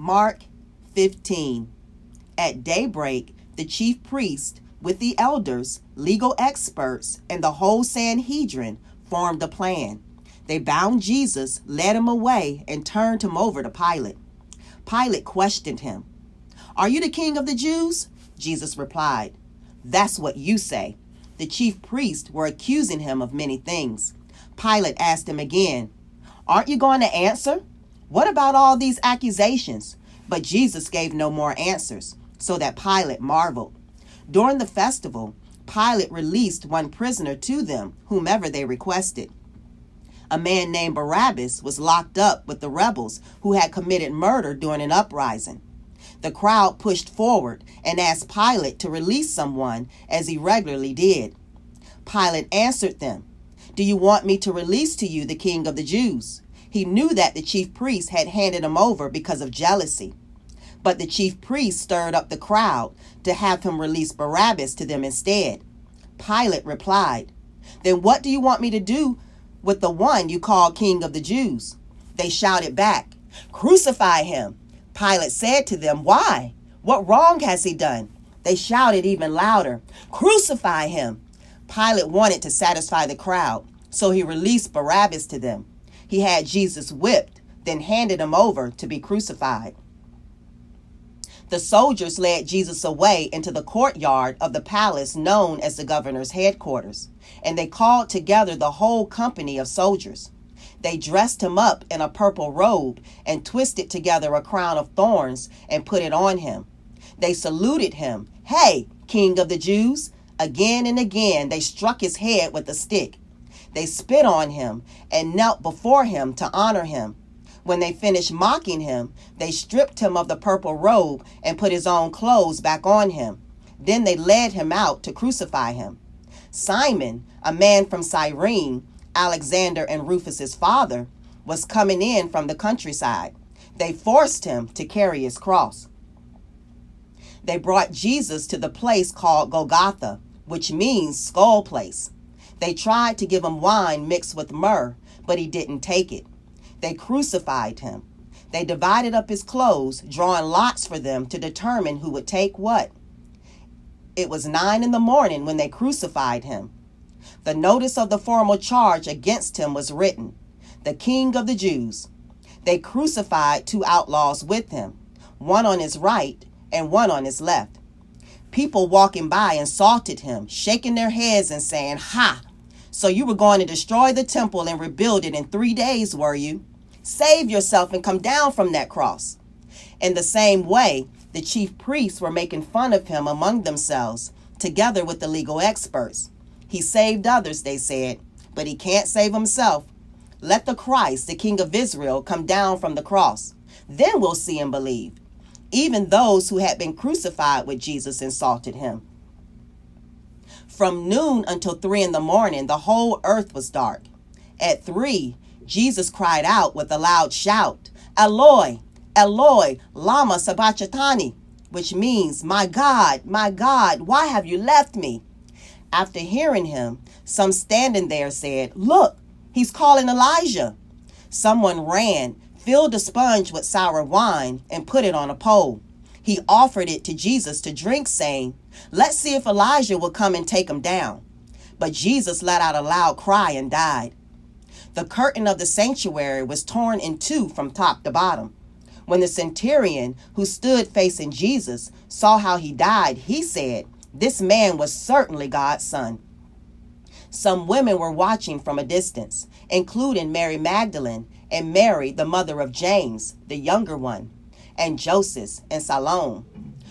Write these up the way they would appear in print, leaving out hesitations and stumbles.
Mark 15. At daybreak, the chief priest, with the elders, legal experts, and the whole Sanhedrin, formed a plan. They bound Jesus, led him away, and turned him over to Pilate. Pilate questioned him. "Are you the king of the Jews?" Jesus replied, "That's what you say." The chief priests were accusing him of many things. Pilate asked him again, "Aren't you going to answer? What about all these accusations?" But Jesus gave no more answers, so that Pilate marveled. During the festival, Pilate released one prisoner to them, whomever they requested. A man named Barabbas was locked up with the rebels who had committed murder during an uprising. The crowd pushed forward and asked Pilate to release someone, as he regularly did. Pilate answered them, "Do you want me to release to you the king of the Jews?" He knew that the chief priests had handed him over because of jealousy. But the chief priests stirred up the crowd to have him release Barabbas to them instead. Pilate replied, "Then what do you want me to do with the one you call king of the Jews?" They shouted back, "Crucify him." Pilate said to them, "Why? What wrong has he done?" They shouted even louder, "Crucify him." Pilate wanted to satisfy the crowd, so he released Barabbas to them. He had Jesus whipped, then handed him over to be crucified. The soldiers led Jesus away into the courtyard of the palace known as the governor's headquarters, and they called together the whole company of soldiers. They dressed him up in a purple robe and twisted together a crown of thorns and put it on him. They saluted him, "Hey, King of the Jews!" Again and again they struck his head with a stick. They spit on him and knelt before him to honor him. When they finished mocking him, they stripped him of the purple robe and put his own clothes back on him. Then they led him out to crucify him. Simon, a man from Cyrene, Alexander and Rufus's father, was coming in from the countryside. They forced him to carry his cross. They brought Jesus to the place called Golgotha, which means skull place. They tried to give him wine mixed with myrrh, but he didn't take it. They crucified him. They divided up his clothes, drawing lots for them to determine who would take what. It was 9 a.m. when they crucified him. The notice of the formal charge against him was written, "The King of the Jews." They crucified 2 outlaws with him, one on his right and one on his left. People walking by insulted him, shaking their heads and saying, "Ha! So you were going to destroy the temple and rebuild it in 3 days, were you? Save yourself and come down from that cross." In the same way, the chief priests were making fun of him among themselves, together with the legal experts. "He saved others," they said, "but he can't save himself. Let the Christ, the King of Israel, come down from the cross. Then we'll see and believe." Even those who had been crucified with Jesus insulted him. From noon until 3 a.m, the whole earth was dark. At 3, Jesus cried out with a loud shout, "Eloi, Eloi, lama sabachthani," which means, my God, why have you left me?" After hearing him, some standing there said, "Look, he's calling Elijah." Someone ran, filled a sponge with sour wine, and put it on a pole. He offered it to Jesus to drink, saying, "Let's see if Elijah will come and take him down." But Jesus let out a loud cry and died. The curtain of the sanctuary was torn in 2 from top to bottom. When the centurion, who stood facing Jesus, saw how he died, he said, "This man was certainly God's son." Some women were watching from a distance, including Mary Magdalene and Mary, the mother of James, the younger one, and Joseph and Salome.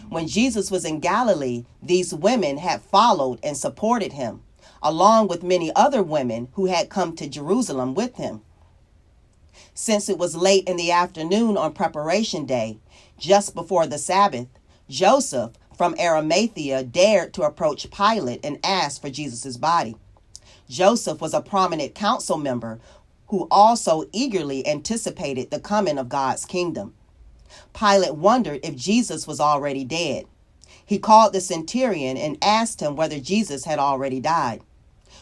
When Jesus was in Galilee, these women had followed and supported him, along with many other women who had come to Jerusalem with him. Since it was late in the afternoon on preparation day, just before the Sabbath, Joseph from Arimathea dared to approach Pilate and ask for Jesus' body. Joseph was a prominent council member who also eagerly anticipated the coming of God's kingdom. Pilate wondered if Jesus was already dead. He called the centurion and asked him whether Jesus had already died.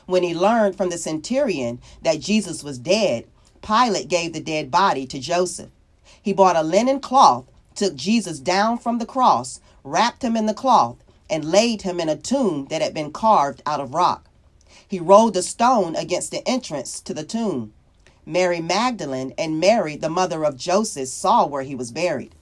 When he learned from the centurion that Jesus was dead, Pilate gave the dead body to Joseph. He bought a linen cloth, took Jesus down from the cross, wrapped him in the cloth, and laid him in a tomb that had been carved out of rock. He rolled a stone against the entrance to the tomb. Mary Magdalene and Mary, the mother of Joseph, saw where he was buried.